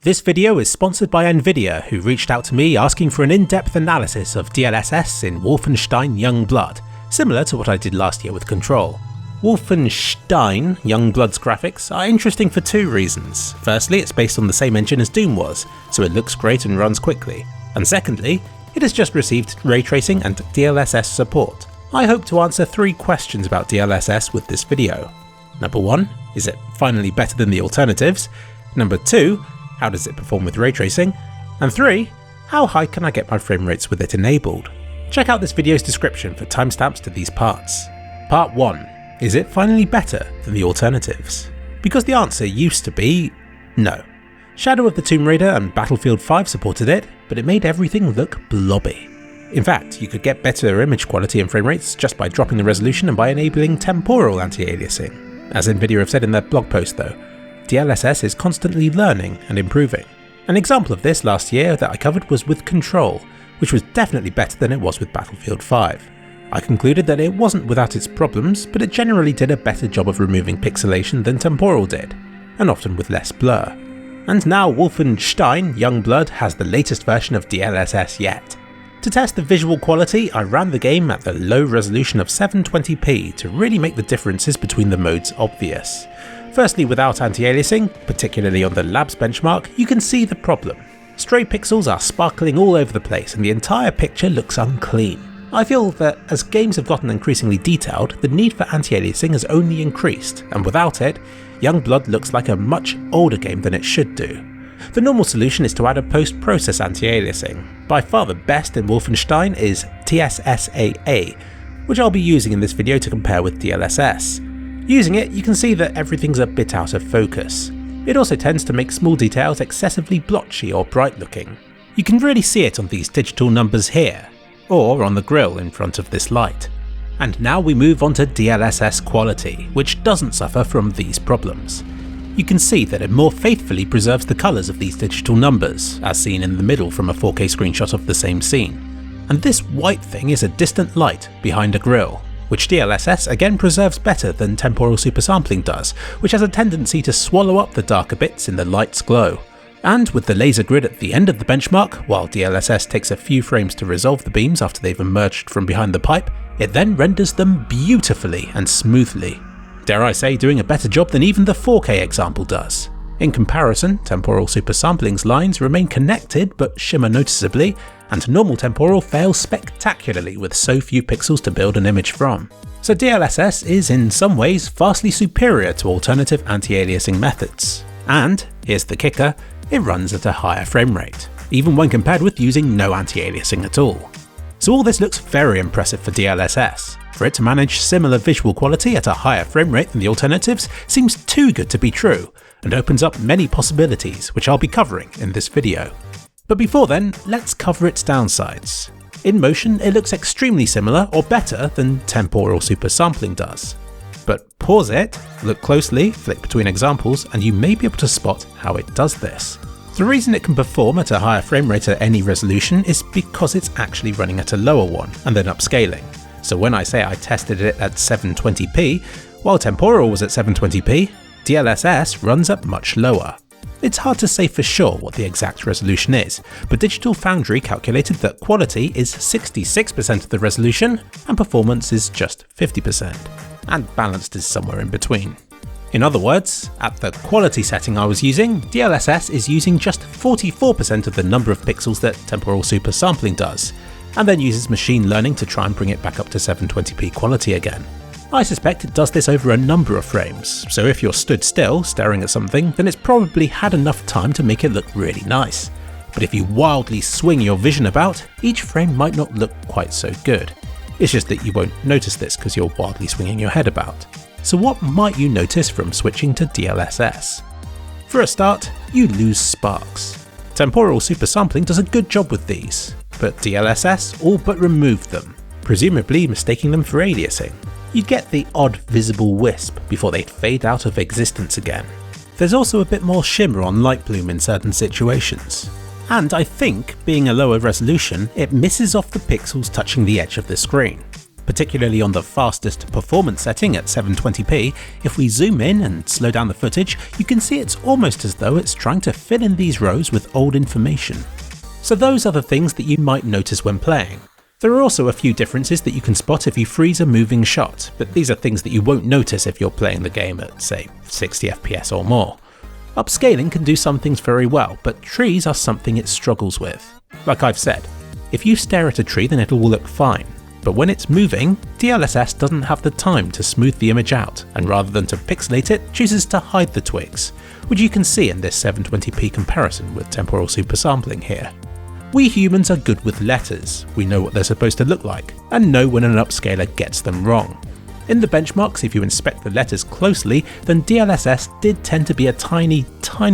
This video is sponsored by Nvidia, who reached out to me asking for an in-depth analysis of DLSS in Wolfenstein Youngblood, similar to what I did last year with Control. Wolfenstein Youngblood's graphics are interesting for two reasons. Firstly, it's based on the same engine as Doom was, so it looks great and runs quickly. And secondly, it has just received Raytracing and DLSS support. I hope to answer 3 questions about DLSS with this video. Number 1, is it finally better than the alternatives? Number 2, how does it perform with ray tracing? And 3, how high can I get my frame rates with it enabled? Check out this video's description for timestamps to these parts. Part 1. Is it finally better than the alternatives? Because the answer used to be no. Shadow of the Tomb Raider and Battlefield 5 supported it, but it made everything look blobby. In fact, you could get better image quality and frame rates just by dropping the resolution and by enabling temporal anti-aliasing. As Nvidia have said in their blog post though, DLSS is constantly learning and improving. An example of this last year that I covered was with Control, which was definitely better than it was with Battlefield 5. I concluded that it wasn't without its problems, but it generally did a better job of removing pixelation than Temporal did, and often with less blur. And now Wolfenstein Youngblood has the latest version of DLSS yet. To test the visual quality, I ran the game at the low resolution of 720p to really make the differences between the modes obvious. Firstly, without anti-aliasing, particularly on the labs benchmark, you can see the problem. Stray pixels are sparkling all over the place and the entire picture looks unclean. I feel that as games have gotten increasingly detailed, the need for anti-aliasing has only increased, and without it, Youngblood looks like a much older game than it should do. The normal solution is to add a post-process anti-aliasing. By far the best in Wolfenstein is TSSAA, which I'll be using in this video to compare with DLSS. Using it, you can see that everything's a bit out of focus. It also tends to make small details excessively blotchy or bright looking. You can really see it on these digital numbers here, or on the grille in front of this light. And now we move on to DLSS quality, which doesn't suffer from these problems. You can see that it more faithfully preserves the colours of these digital numbers, as seen in the middle from a 4K screenshot of the same scene. And this white thing is a distant light behind a grille, which DLSS again preserves better than temporal supersampling does, which has a tendency to swallow up the darker bits in the light's glow. And with the laser grid at the end of the benchmark, while DLSS takes a few frames to resolve the beams after they've emerged from behind the pipe, it then renders them beautifully and smoothly. Dare I say, doing a better job than even the 4K example does. In comparison, temporal supersampling's lines remain connected but shimmer noticeably, and normal temporal fails spectacularly with so few pixels to build an image from. So DLSS is in some ways vastly superior to alternative anti-aliasing methods. And, here's the kicker, it runs at a higher frame rate, even when compared with using no anti-aliasing at all. So all this looks very impressive for DLSS. For it to manage similar visual quality at a higher frame rate than the alternatives seems too good to be true, and opens up many possibilities which I'll be covering in this video. But before then, let's cover its downsides. In motion, it looks extremely similar or better than temporal supersampling does. But pause it, look closely, flick between examples, and you may be able to spot how it does this. The reason it can perform at a higher frame rate at any resolution is because it's actually running at a lower one and then upscaling. So when I say I tested it at 720p, while temporal was at 720p, DLSS runs at much lower. It's hard to say for sure what the exact resolution is, but Digital Foundry calculated that quality is 66% of the resolution and performance is just 50%, and balanced is somewhere in between. In other words, at the quality setting I was using, DLSS is using just 44% of the number of pixels that temporal supersampling does, and then uses machine learning to try and bring it back up to 720p quality again. I suspect it does this over a number of frames, so if you're stood still staring at something, then it's probably had enough time to make it look really nice. But if you wildly swing your vision about, each frame might not look quite so good. It's just that you won't notice this because you're wildly swinging your head about. So what might you notice from switching to DLSS? For a start, you lose sparks. Temporal supersampling does a good job with these, but DLSS all but removed them, presumably mistaking them for aliasing. You'd get the odd visible wisp before they'd fade out of existence again. There's also a bit more shimmer on light bloom in certain situations. And I think, being a lower resolution, it misses off the pixels touching the edge of the screen. particularly on the fastest performance setting at 720p. If we zoom in and slow down the footage, you can see it's almost as though it's trying to fill in these rows with old information. So those are the things that you might notice when playing. There are also a few differences that you can spot if you freeze a moving shot, but these are things that you won't notice if you're playing the game at, say, 60 FPS or more. Upscaling can do some things very well, but trees are something it struggles with. Like I've said, if you stare at a tree then it will look fine, but when it's moving, DLSS doesn't have the time to smooth the image out, and rather than to pixelate it, chooses to hide the twigs, which you can see in this 720p comparison with temporal supersampling here. We humans are good with letters, we know what they're supposed to look like, and know when an upscaler gets them wrong. In the benchmarks, if you inspect the letters closely, then DLSS did tend to be a tiny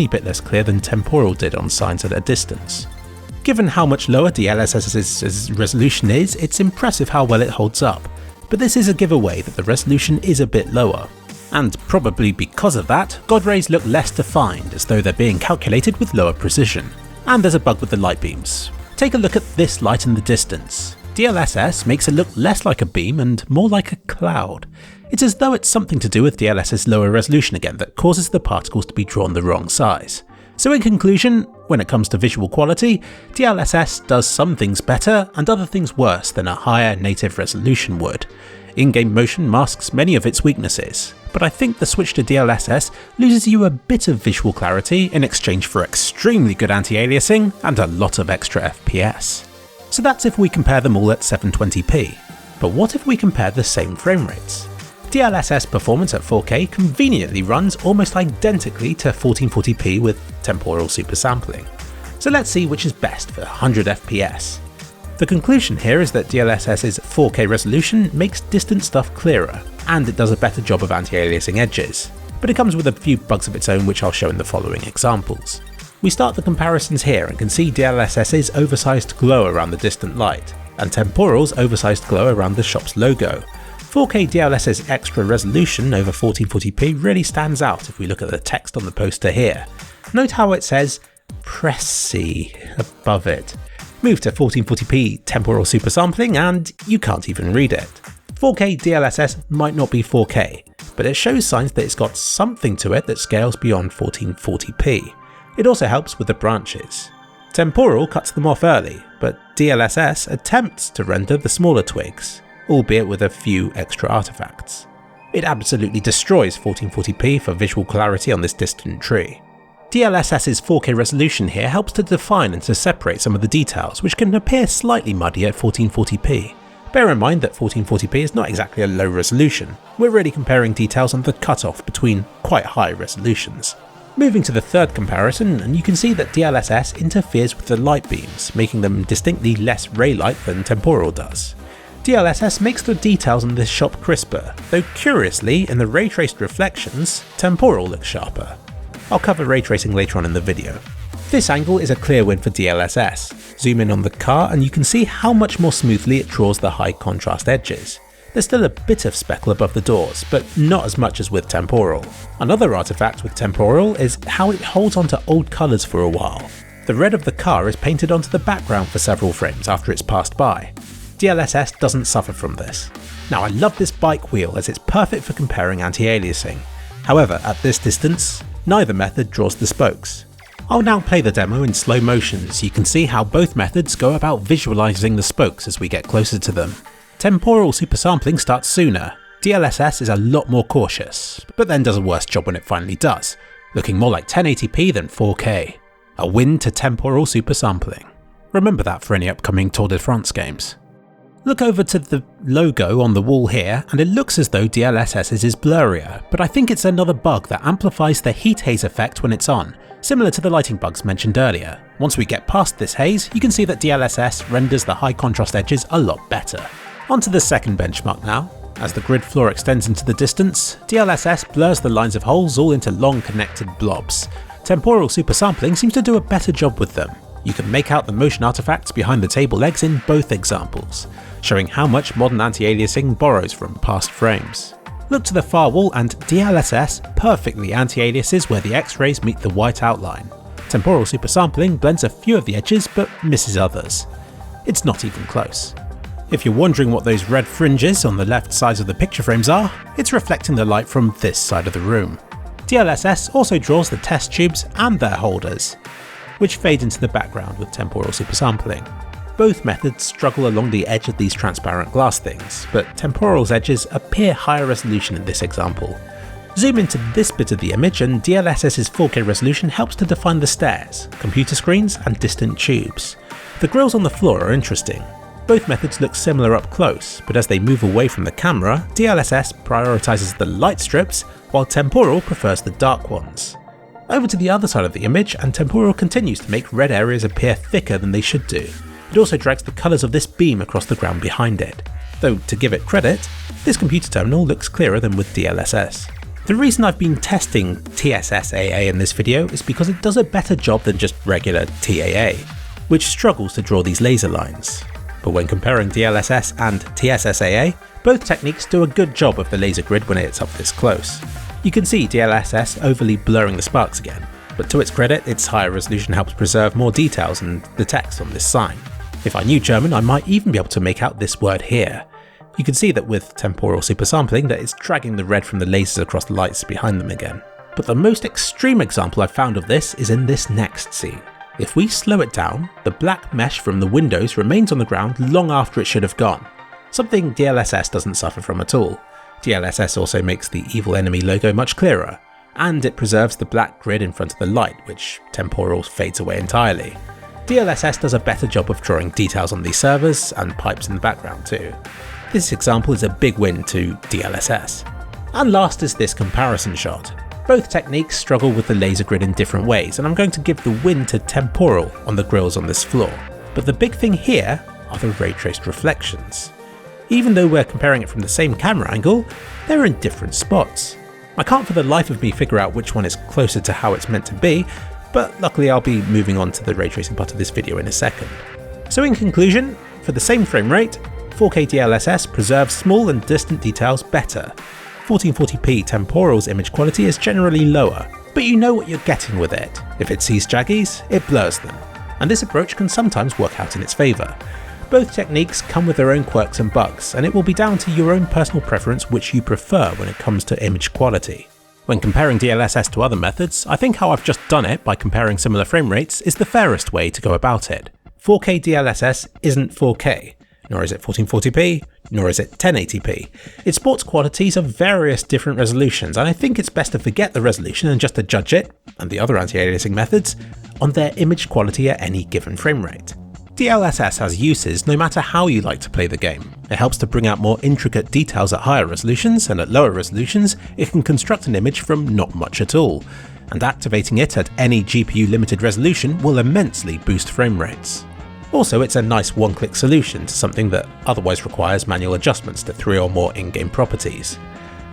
bit less clear than temporal did on signs at a distance. Given how much lower DLSS's resolution is, it's impressive how well it holds up, but this is a giveaway that the resolution is a bit lower. And probably because of that, God rays look less defined, as though they're being calculated with lower precision. And there's a bug with the light beams. Take a look at this light in the distance. DLSS makes it look less like a beam and more like a cloud. It's as though it's something to do with DLSS's lower resolution again that causes the particles to be drawn the wrong size. So in conclusion, when it comes to visual quality, DLSS does some things better and other things worse than a higher native resolution would. In-game motion masks many of its weaknesses, but I think the switch to DLSS loses you a bit of visual clarity in exchange for extremely good anti-aliasing and a lot of extra FPS. So that's if we compare them all at 720p. But what if we compare the same frame rates? DLSS performance at 4K conveniently runs almost identically to 1440p with temporal supersampling. So let's see which is best for 100 FPS. The conclusion here is that DLSS's 4K resolution makes distant stuff clearer, and it does a better job of anti-aliasing edges, but it comes with a few bugs of its own which I'll show in the following examples. We start the comparisons here and can see DLSS's oversized glow around the distant light, and temporal's oversized glow around the shop's logo. 4K DLSS's extra resolution over 1440p really stands out if we look at the text on the poster here. Note how it says "Pressy" above it. Move to 1440p temporal supersampling and you can't even read it. 4K DLSS might not be 4K, but it shows signs that it's got something to it that scales beyond 1440p. It also helps with the branches. Temporal cuts them off early, but DLSS attempts to render the smaller twigs, albeit with a few extra artifacts. It absolutely destroys 1440p for visual clarity on this distant tree. DLSS's 4K resolution here helps to define and to separate some of the details, which can appear slightly muddy at 1440p. Bear in mind that 1440p is not exactly a low resolution, we're really comparing details on the cutoff between quite high resolutions. Moving to the third comparison, and you can see that DLSS interferes with the light beams, making them distinctly less ray light than temporal does. DLSS makes the details on this shop crisper, though curiously, in the ray-traced reflections, temporal looks sharper. I'll cover ray tracing later on in the video. This angle is a clear win for DLSS. Zoom in on the car and you can see how much more smoothly it draws the high contrast edges. There's still a bit of speckle above the doors, but not as much as with temporal. Another artifact with temporal is how it holds onto old colours for a while. The red of the car is painted onto the background for several frames after it's passed by. DLSS doesn't suffer from this. Now I love this bike wheel as it's perfect for comparing anti-aliasing. However, at this distance, neither method draws the spokes. I'll now play the demo in slow motion so you can see how both methods go about visualizing the spokes as we get closer to them. Temporal supersampling starts sooner. DLSS is a lot more cautious, but then does a worse job when it finally does, looking more like 1080p than 4K. A win to temporal supersampling. Remember that for any upcoming Tour de France games. Look over to the logo on the wall here and it looks as though DLSS's is blurrier, but I think it's another bug that amplifies the heat haze effect when it's on, similar to the lighting bugs mentioned earlier. Once we get past this haze, you can see that DLSS renders the high contrast edges a lot better. Onto the second benchmark now. As the grid floor extends into the distance, DLSS blurs the lines of holes all into long connected blobs. Temporal supersampling seems to do a better job with them. You can make out the motion artifacts behind the table legs in both examples, showing how much modern anti-aliasing borrows from past frames. Look to the far wall and DLSS perfectly anti-aliases where the X-rays meet the white outline. Temporal supersampling blends a few of the edges but misses others. It's not even close. If you're wondering what those red fringes on the left sides of the picture frames are, it's reflecting the light from this side of the room. DLSS also draws the test tubes and their holders, which fade into the background with temporal supersampling. Both methods struggle along the edge of these transparent glass things, but temporal's edges appear higher resolution in this example. Zoom into this bit of the image and DLSS's 4K resolution helps to define the stairs, computer screens and distant tubes. The grills on the floor are interesting. Both methods look similar up close, but as they move away from the camera, DLSS prioritises the light strips while temporal prefers the dark ones. Over to the other side of the image and temporal continues to make red areas appear thicker than they should do. It also drags the colours of this beam across the ground behind it. Though to give it credit, this computer terminal looks clearer than with DLSS. The reason I've been testing TSSAA in this video is because it does a better job than just regular TAA, which struggles to draw these laser lines. But when comparing DLSS and TSSAA, both techniques do a good job of the laser grid when it's up this close. You can see DLSS overly blurring the sparks again, but to its credit, its higher resolution helps preserve more details and the text on this sign. If I knew German, I might even be able to make out this word here. You can see that with temporal supersampling that it's dragging the red from the lasers across the lights behind them again. But the most extreme example I've found of this is in this next scene. If we slow it down, the black mesh from the windows remains on the ground long after it should have gone, something DLSS doesn't suffer from at all. DLSS also makes the evil enemy logo much clearer, and it preserves the black grid in front of the light, which temporal fades away entirely. DLSS does a better job of drawing details on these servers and pipes in the background too. This example is a big win to DLSS. And last is this comparison shot. Both techniques struggle with the laser grid in different ways, and I'm going to give the win to temporal on the grills on this floor. But the big thing here are the ray traced reflections. Even though we're comparing it from the same camera angle, they're in different spots. I can't for the life of me figure out which one is closer to how it's meant to be, but luckily I'll be moving on to the ray tracing part of this video in a second. So in conclusion, for the same frame rate, 4K DLSS preserves small and distant details better. 1440p temporal's image quality is generally lower, but you know what you're getting with it. If it sees jaggies, it blurs them, and this approach can sometimes work out in its favour. Both techniques come with their own quirks and bugs, and it will be down to your own personal preference which you prefer when it comes to image quality. When comparing DLSS to other methods, I think how I've just done it by comparing similar frame rates is the fairest way to go about it. 4K DLSS isn't 4K, nor is it 1440p, nor is it 1080p. It sports qualities of various different resolutions, and I think it's best to forget the resolution and just to judge it, and the other anti-aliasing methods, on their image quality at any given frame rate. DLSS has uses no matter how you like to play the game. It helps to bring out more intricate details at higher resolutions, and at lower resolutions it can construct an image from not much at all, and activating it at any GPU limited resolution will immensely boost frame rates. Also, it's a nice one-click solution to something that otherwise requires manual adjustments to 3 or more in-game properties.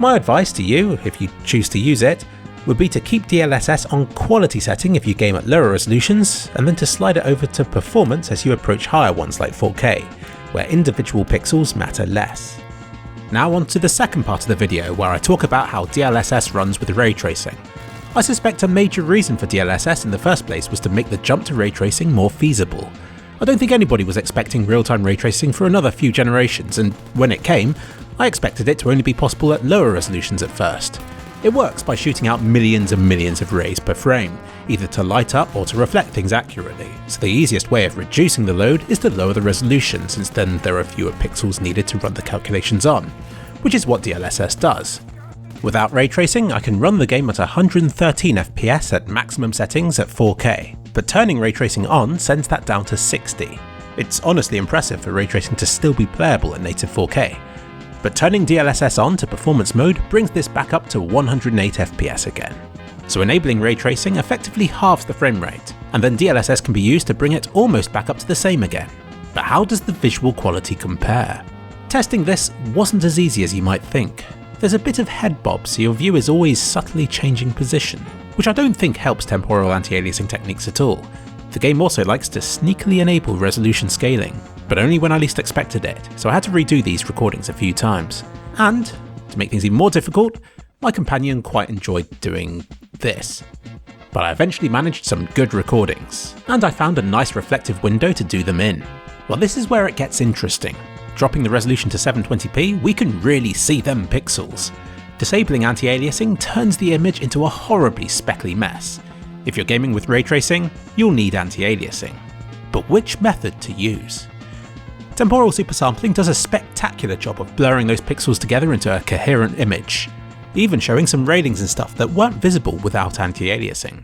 My advice to you, if you choose to use it, would be to keep DLSS on quality setting if you game at lower resolutions, and then to slide it over to performance as you approach higher ones like 4K, where individual pixels matter less. Now on to the second part of the video where I talk about how DLSS runs with ray tracing. I suspect a major reason for DLSS in the first place was to make the jump to ray tracing more feasible. I don't think anybody was expecting real-time ray tracing for another few generations, and when it came, I expected it to only be possible at lower resolutions at first. It works by shooting out millions and millions of rays per frame, either to light up or to reflect things accurately, so the easiest way of reducing the load is to lower the resolution, since then there are fewer pixels needed to run the calculations on, which is what DLSS does. Without ray tracing, I can run the game at 113 FPS at maximum settings at 4K, but turning ray tracing on sends that down to 60. It's honestly impressive for ray tracing to still be playable at native 4K. But turning DLSS on to performance mode brings this back up to 108 FPS again. So enabling ray tracing effectively halves the frame rate, and then DLSS can be used to bring it almost back up to the same again. But how does the visual quality compare? Testing this wasn't as easy as you might think. There's a bit of head bob, so your view is always subtly changing position, which I don't think helps temporal anti-aliasing techniques at all. The game also likes to sneakily enable resolution scaling, but only when I least expected it, so I had to redo these recordings a few times. And, to make things even more difficult, my companion quite enjoyed doing this. But I eventually managed some good recordings, and I found a nice reflective window to do them in. Well, this is where it gets interesting. Dropping the resolution to 720p, we can really see them pixels. Disabling anti-aliasing turns the image into a horribly speckly mess. If you're gaming with ray tracing, you'll need anti-aliasing. But which method to use? Temporal supersampling does a spectacular job of blurring those pixels together into a coherent image, even showing some railings and stuff that weren't visible without anti-aliasing.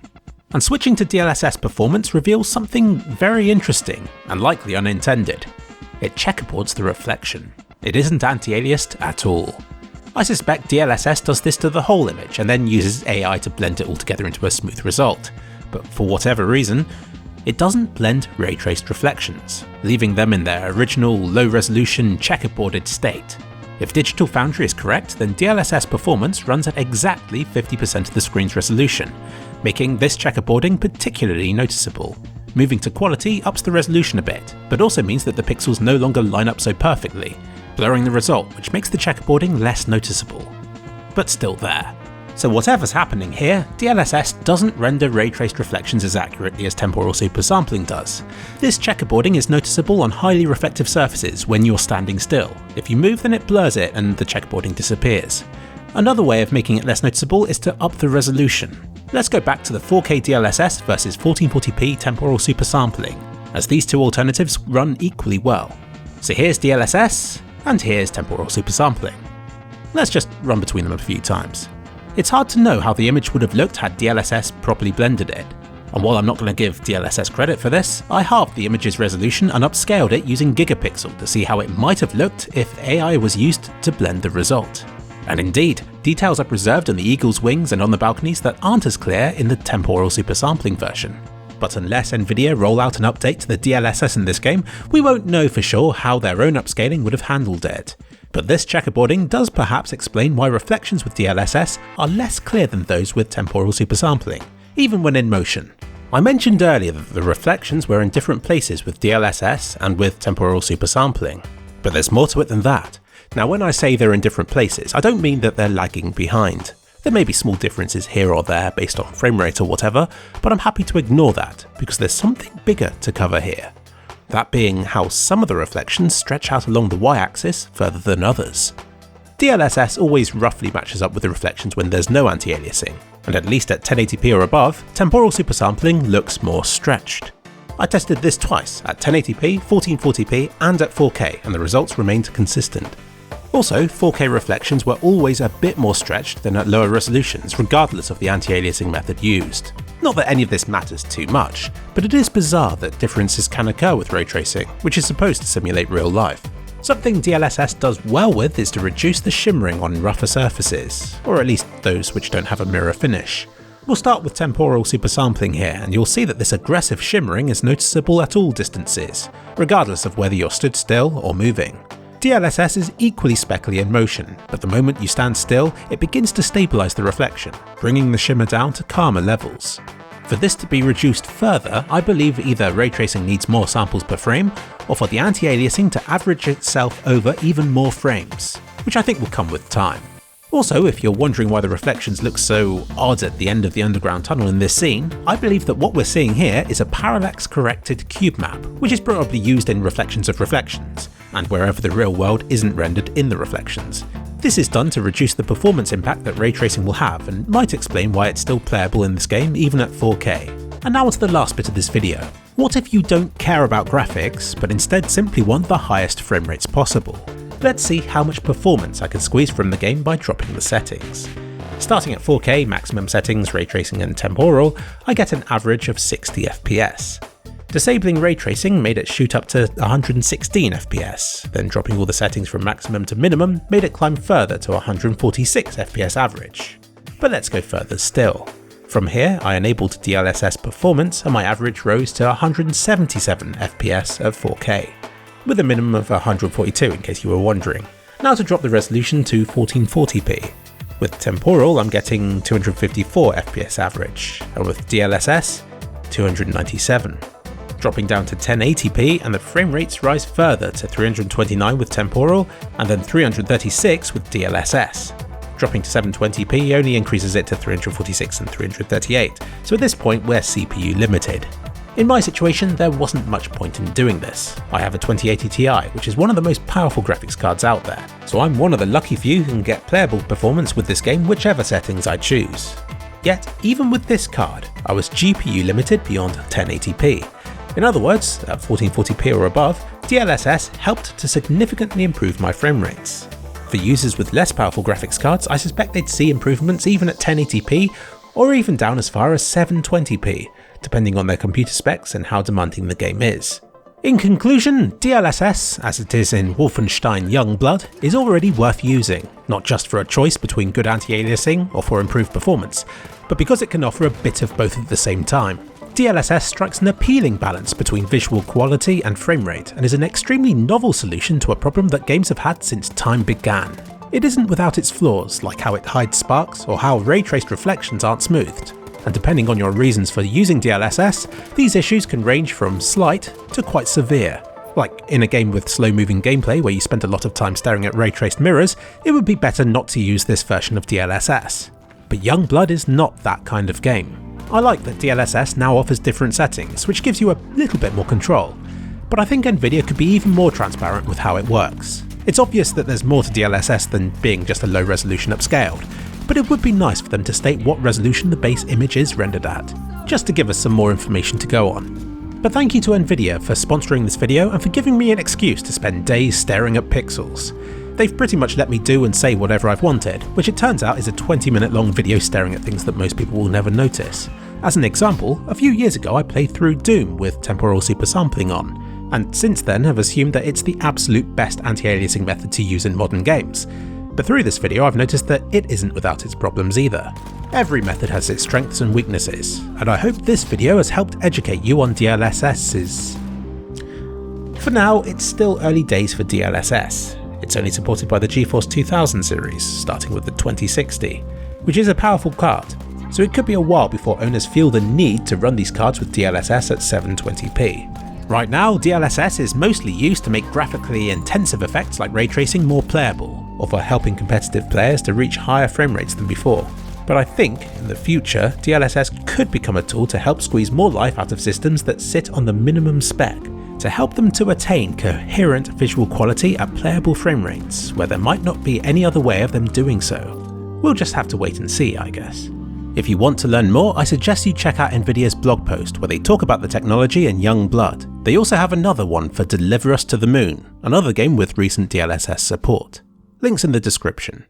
And switching to DLSS performance reveals something very interesting and likely unintended. It checkerboards the reflection. It isn't anti-aliased at all. I suspect DLSS does this to the whole image and then uses AI to blend it all together into a smooth result, but for whatever reason, it doesn't blend ray-traced reflections, leaving them in their original low-resolution checkerboarded state. If Digital Foundry is correct, then DLSS performance runs at exactly 50% of the screen's resolution, making this checkerboarding particularly noticeable. Moving to quality ups the resolution a bit, but also means that the pixels no longer line up so perfectly, blurring the result, which makes the checkerboarding less noticeable. But still there. So whatever's happening here, DLSS doesn't render ray-traced reflections as accurately as temporal supersampling does. This checkerboarding is noticeable on highly reflective surfaces when you're standing still. If you move, then it blurs it and the checkerboarding disappears. Another way of making it less noticeable is to up the resolution. Let's go back to the 4K DLSS versus 1440p temporal supersampling, as these two alternatives run equally well. So here's DLSS, and here's temporal supersampling. Let's just run between them a few times. It's hard to know how the image would have looked had DLSS properly blended it. And while I'm not going to give DLSS credit for this, I halved the image's resolution and upscaled it using gigapixel to see how it might have looked if AI was used to blend the result. And indeed, details are preserved on the eagle's wings and on the balconies that aren't as clear in the temporal supersampling version. But unless Nvidia roll out an update to the DLSS in this game, we won't know for sure how their own upscaling would have handled it. But this checkerboarding does perhaps explain why reflections with DLSS are less clear than those with temporal supersampling, even when in motion. I mentioned earlier that the reflections were in different places with DLSS and with temporal supersampling, but there's more to it than that. Now when I say they're in different places, I don't mean that they're lagging behind. There may be small differences here or there based on frame rate or whatever, but I'm happy to ignore that because there's something bigger to cover here. That being how some of the reflections stretch out along the y-axis further than others. DLSS always roughly matches up with the reflections when there's no anti-aliasing, and at least at 1080p or above, temporal supersampling looks more stretched. I tested this twice, at 1080p, 1440p and at 4K, and the results remained consistent. Also, 4K reflections were always a bit more stretched than at lower resolutions, regardless of the anti-aliasing method used. Not that any of this matters too much, but it is bizarre that differences can occur with ray tracing, which is supposed to simulate real life. Something DLSS does well with is to reduce the shimmering on rougher surfaces, or at least those which don't have a mirror finish. We'll start with temporal supersampling here, and you'll see that this aggressive shimmering is noticeable at all distances, regardless of whether you're stood still or moving. DLSS is equally speckly in motion, but the moment you stand still, it begins to stabilise the reflection, bringing the shimmer down to calmer levels. For this to be reduced further, I believe either ray tracing needs more samples per frame, or for the anti-aliasing to average itself over even more frames, which I think will come with time. Also, if you're wondering why the reflections look so odd at the end of the underground tunnel in this scene, I believe that what we're seeing here is a parallax corrected cube map, which is probably used in reflections of reflections, and wherever the real world isn't rendered in the reflections. This is done to reduce the performance impact that ray tracing will have, and might explain why it's still playable in this game even at 4K. And now onto the last bit of this video. What if you don't care about graphics, but instead simply want the highest frame rates possible? Let's see how much performance I can squeeze from the game by dropping the settings. Starting at 4K, maximum settings, ray tracing and temporal, I get an average of 60 FPS. Disabling ray tracing made it shoot up to 116 FPS, then dropping all the settings from maximum to minimum made it climb further to 146 FPS average. But let's go further still. From here, I enabled DLSS performance and my average rose to 177 FPS at 4K, with a minimum of 142 in case you were wondering. Now to drop the resolution to 1440p. With temporal I'm getting 254 FPS average, and with DLSS, 297. Dropping down to 1080p and the frame rates rise further to 329 with temporal and then 336 with DLSS. Dropping to 720p only increases it to 346 and 338, so at this point we're CPU limited. In my situation, there wasn't much point in doing this. I have a 2080 Ti, which is one of the most powerful graphics cards out there, so I'm one of the lucky few who can get playable performance with this game whichever settings I choose. Yet, even with this card, I was GPU limited beyond 1080p. In other words, at 1440p or above, DLSS helped to significantly improve my frame rates. For users with less powerful graphics cards, I suspect they'd see improvements even at 1080p or even down as far as 720p, depending on their computer specs and how demanding the game is. In conclusion, DLSS, as it is in Wolfenstein Youngblood, is already worth using, not just for a choice between good anti-aliasing or for improved performance, but because it can offer a bit of both at the same time. DLSS strikes an appealing balance between visual quality and frame rate and is an extremely novel solution to a problem that games have had since time began. It isn't without its flaws, like how it hides sparks or how ray-traced reflections aren't smoothed. And depending on your reasons for using DLSS, these issues can range from slight to quite severe. Like in a game with slow-moving gameplay where you spend a lot of time staring at ray-traced mirrors, it would be better not to use this version of DLSS. But Youngblood is not that kind of game. I like that DLSS now offers different settings, which gives you a little bit more control, but I think Nvidia could be even more transparent with how it works. It's obvious that there's more to DLSS than being just a low resolution upscaled, but it would be nice for them to state what resolution the base image is rendered at, just to give us some more information to go on. But thank you to Nvidia for sponsoring this video and for giving me an excuse to spend days staring at pixels. They've pretty much let me do and say whatever I've wanted, which it turns out is a 20-minute long video staring at things that most people will never notice. As an example, a few years ago I played through Doom with temporal supersampling on, and since then have assumed that it's the absolute best anti-aliasing method to use in modern games. But through this video I've noticed that it isn't without its problems either. Every method has its strengths and weaknesses, and I hope this video has helped educate you on DLSS's. For now, it's still early days for DLSS. It's only supported by the Geforce 2000 series, starting with the 2060, which is a powerful card, so it could be a while before owners feel the need to run these cards with DLSS at 720p. Right now, DLSS is mostly used to make graphically intensive effects like ray tracing more playable, or for helping competitive players to reach higher frame rates than before. But I think, in the future, DLSS could become a tool to help squeeze more life out of systems that sit on the minimum spec, to help them to attain coherent visual quality at playable frame rates, where there might not be any other way of them doing so. We'll just have to wait and see, I guess. If you want to learn more, I suggest you check out Nvidia's blog post where they talk about the technology in Youngblood. They also have another one for Deliver Us to the Moon, another game with recent DLSS support. Links in the description.